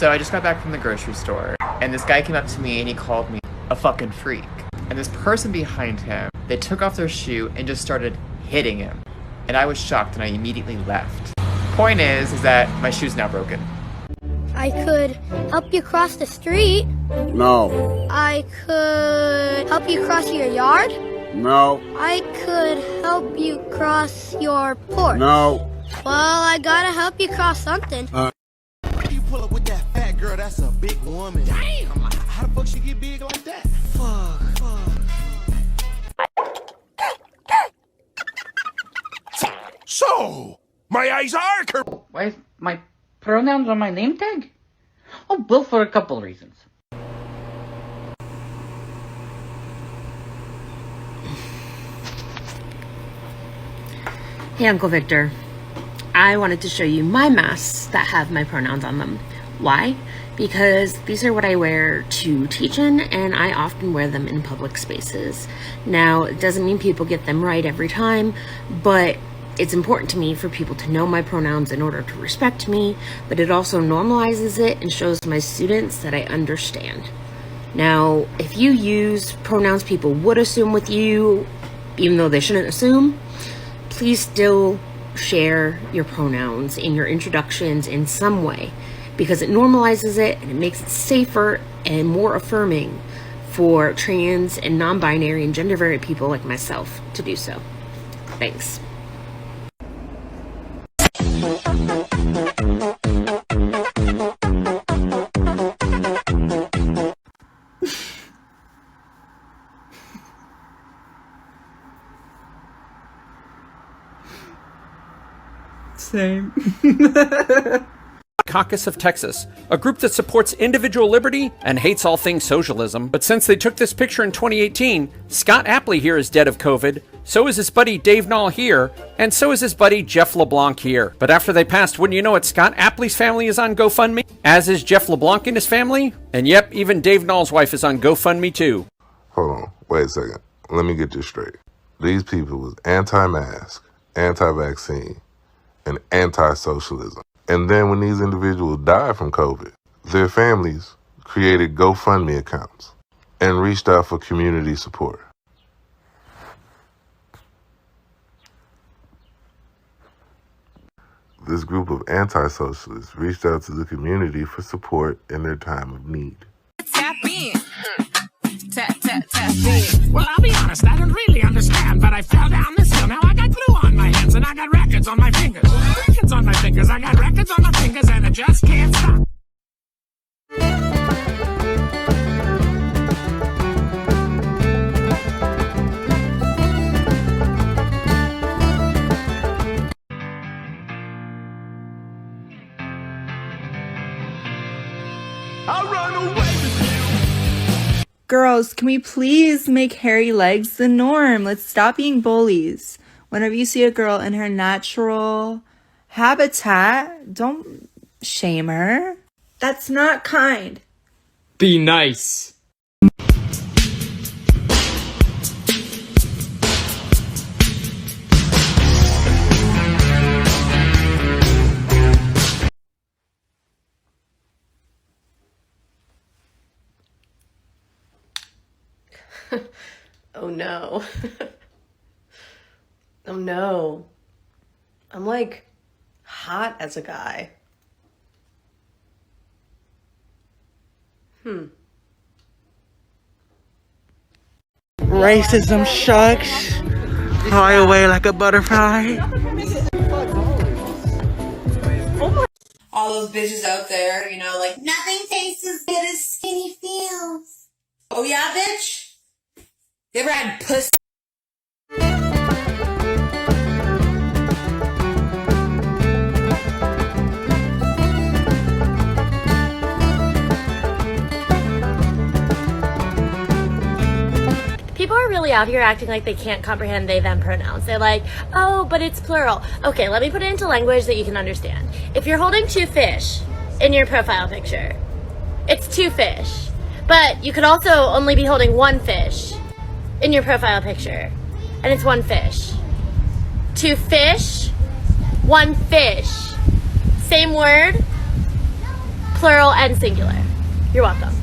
So I just got back from the grocery store, and this guy came up to me and he called me a fucking freak. And this person behind him, they took off their shoe and just started hitting him. And I was shocked and I immediately left. Point is that my shoe's now broken. I could help you cross the street. No. I could help you cross your yard. No. I could help you cross your porch. No. Well, I gotta help you cross something. You pull up with that fat girl, that's a big woman. Damn! How the fuck she get big like that? Fuck. So, my eyes are curved. Why is my pronouns on my name tag? Oh, well, for a couple reasons. Hey, Uncle Victor. I wanted to show you my masks that have my pronouns on them. Why? Because these are what I wear to teach in, and I often wear them in public spaces. Now, it doesn't mean people get them right every time, but it's important to me for people to know my pronouns in order to respect me, but it also normalizes it and shows my students that I understand. Now, if you use pronouns people would assume with you, even though they shouldn't assume, please still share your pronouns in your introductions in some way, because it normalizes it and it makes it safer and more affirming for trans and non-binary and gender-varied people like myself to do so. Thanks. Same. Caucus of Texas, a group that supports individual liberty and hates all things socialism. But since they took this picture in 2018, Scott Apley here is dead of COVID, so is his buddy Dave Nall here, and so is his buddy Jeff LeBlanc here. But after they passed, wouldn't you know it, Scott Apley's family is on GoFundMe, as is Jeff LeBlanc and his family, and yep, even Dave Nall's wife is on GoFundMe too. Hold on, wait a second. Let me get this straight. These people was anti-mask, anti-vaccine, and anti-socialism. And then when these individuals died from COVID, their families created GoFundMe accounts and reached out for community support. This group of anti-socialists reached out to the community for support in their time of need. Tap in. Tap in. Well, I'll be honest, I don't really understand, but I fell down this hill. Now I got glue on my hands and I got records on my fingers. Records on my fingers, I got records on my fingers and I just can't stop. I'll run away with you. Girls, can we please make hairy legs the norm? Let's stop being bullies. Whenever you see a girl in her natural habitat, don't shame her. That's not kind. Be nice. Oh no. Oh no. I'm like hot as a guy. Racism shucks. Fly away like a butterfly. All those bitches out there, you know, like, nothing tastes as good as skinny feels. Oh yeah, bitch? You ever had pussy? People are really out here acting like they can't comprehend they, them pronouns. They're like, oh, but it's plural. Okay, let me put it into language that you can understand. If you're holding two fish in your profile picture, it's two fish. But you could also only be holding one fish in your profile picture, and it's one fish. Two fish, one fish. Same word, plural and singular. You're welcome.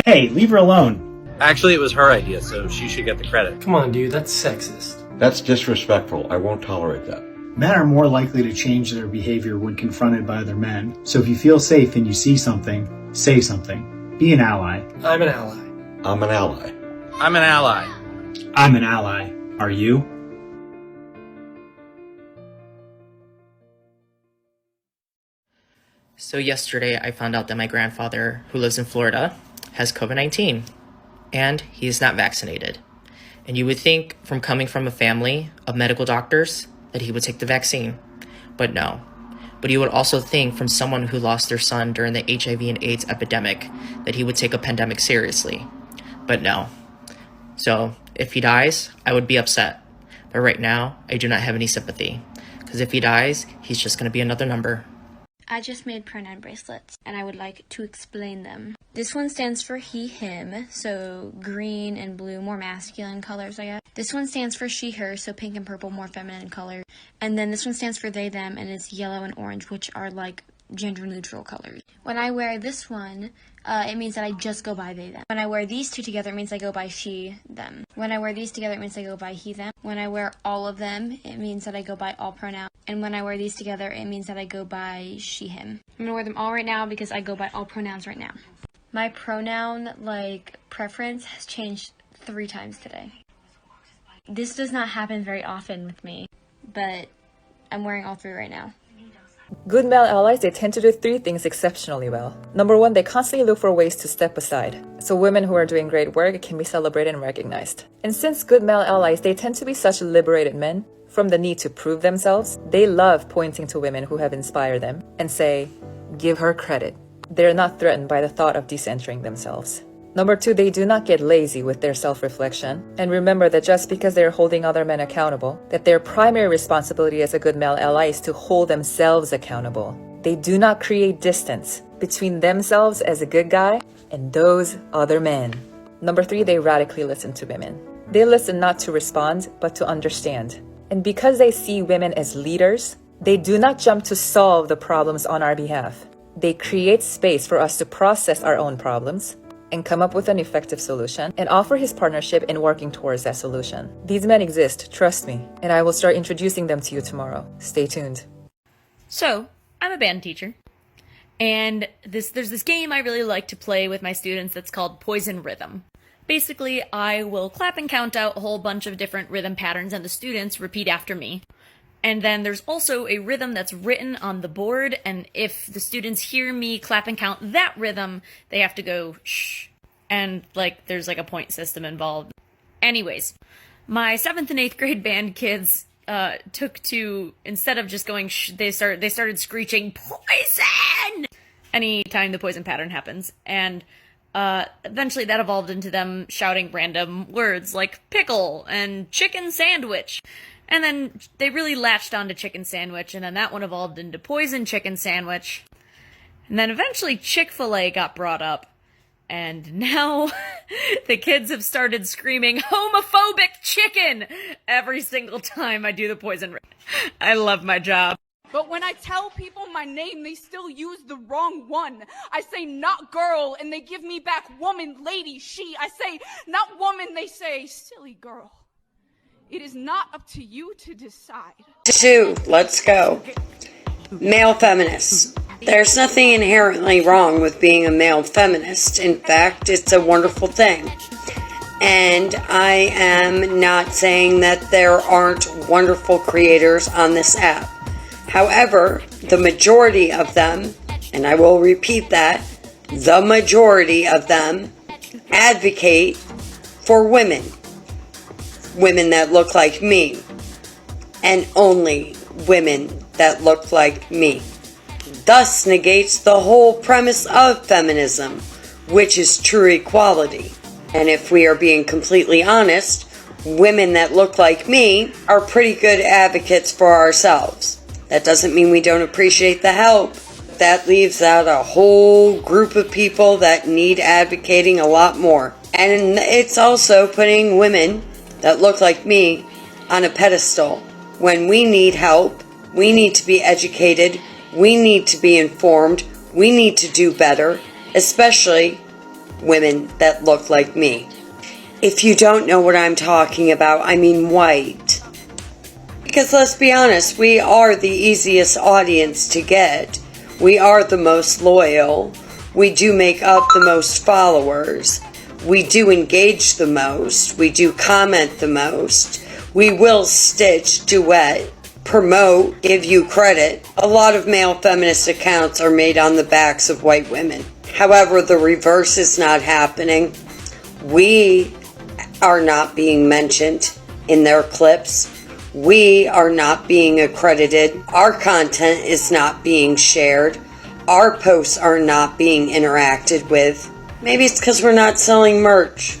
Hey, leave her alone. Actually, it was her idea, so she should get the credit. Come on, dude, that's sexist. That's disrespectful. I won't tolerate that. Men are more likely to change their behavior when confronted by other men. So if you feel safe and you see something, say something. Be an ally. I'm an ally. I'm an ally. I'm an ally. I'm an ally. Are you? So yesterday I found out that my grandfather, who lives in Florida, has COVID-19, and he is not vaccinated. And you would think, from coming from a family of medical doctors, that he would take the vaccine. But no. But you would also think, from someone who lost their son during the HIV and AIDS epidemic, that he would take a pandemic seriously. But no. So, if he dies, I would be upset. But right now, I do not have any sympathy. Because if he dies, he's just going to be another number. I just made pronoun bracelets, and I would like to explain them. This one stands for he, him, so green and blue, more masculine colors, I guess. This one stands for she, her, so pink and purple, more feminine colors. And then this one stands for they, them, and it's yellow and orange, which are like gender-neutral colors. When I wear this one, it means that I just go by they, them. When I wear these two together, it means I go by she, them. When I wear these together, it means I go by he, them. When I wear all of them, it means that I go by all pronouns. And when I wear these together, it means that I go by she, him. I'm gonna wear them all right now because I go by all pronouns right now. My pronoun, preference has changed 3 times today. This does not happen very often with me, but I'm wearing all 3 right now. Good male allies, they tend to do 3 things exceptionally well. Number 1, they constantly look for ways to step aside. So women who are doing great work can be celebrated and recognized. And since good male allies, they tend to be such liberated men, from the need to prove themselves, they love pointing to women who have inspired them and say, give her credit. They're not threatened by the thought of decentering themselves. Number 2, they do not get lazy with their self-reflection. And remember that just because they're holding other men accountable, that their primary responsibility as a good male ally is to hold themselves accountable. They do not create distance between themselves as a good guy and those other men. Number 3, they radically listen to women. They listen not to respond, but to understand. And because they see women as leaders, they do not jump to solve the problems on our behalf. They create space for us to process our own problems and come up with an effective solution and offer his partnership in working towards that solution. These men exist, trust me, and I will start introducing them to you tomorrow. Stay tuned. So, I'm a band teacher, and there's this game I really like to play with my students that's called Poison Rhythm. Basically, I will clap and count out a whole bunch of different rhythm patterns and the students repeat after me. And then there's also a rhythm that's written on the board, and if the students hear me clap and count that rhythm, they have to go shh. And there's a point system involved. Anyways, my 7th and 8th grade band kids took to, instead of just going shh, they started screeching poison anytime the poison pattern happens. And eventually that evolved into them shouting random words like pickle and chicken sandwich. And then they really latched onto chicken sandwich, and then that one evolved into poison chicken sandwich. And then eventually Chick-fil-A got brought up. And now the kids have started screaming homophobic chicken every single time I do the poison. I love my job. But when I tell people my name, they still use the wrong one. I say not girl, and they give me back woman, lady, she. I say not woman, they say silly girl. It is not up to you to decide. 2, let's go. Male feminists. There's nothing inherently wrong with being a male feminist. In fact, it's a wonderful thing. And I am not saying that there aren't wonderful creators on this app. However, the majority of them, and I will repeat that, the majority of them advocate for women. Women that look like me. And only women that look like me. Thus negates the whole premise of feminism, which is true equality. And if we are being completely honest, women that look like me are pretty good advocates for ourselves. That doesn't mean we don't appreciate the help. That leaves out a whole group of people that need advocating a lot more. And it's also putting women that look like me on a pedestal. When we need help, we need to be educated, we need to be informed, We need to do better, especially women that look like me. If you don't know what I'm talking about, I mean white. Because let's be honest, we are the easiest audience to get. We are the most loyal. We do make up the most followers. We do engage the most. We do comment the most. We will stitch, duet, promote, give you credit. A lot of male feminist accounts are made on the backs of white women. However, the reverse is not happening. We are not being mentioned in their clips. We are not being accredited. Our content is not being shared. Our posts are not being interacted with. Maybe it's because we're not selling merch.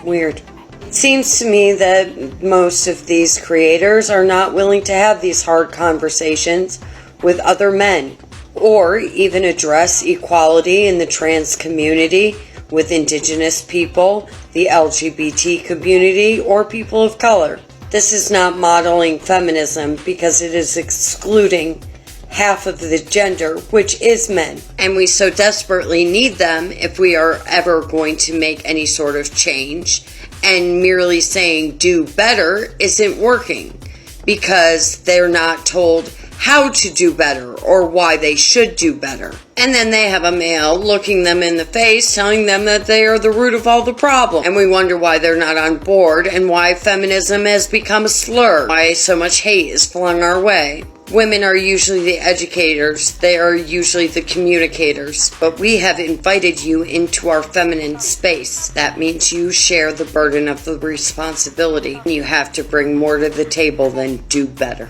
Weird. It seems to me that most of these creators are not willing to have these hard conversations with other men, or even address equality in the trans community with indigenous people, the LGBT community, or people of color. This is not modeling feminism because it is excluding half of the gender, which is men. And we so desperately need them if we are ever going to make any sort of change. And merely saying do better isn't working because they're not told how to do better or why they should do better. And then they have a male looking them in the face, telling them that they are the root of all the problem. And we wonder why they're not on board and why feminism has become a slur, why so much hate is flung our way. Women are usually the educators, they are usually the communicators, but we have invited you into our feminine space. That means you share the burden of the responsibility. You have to bring more to the table than do better.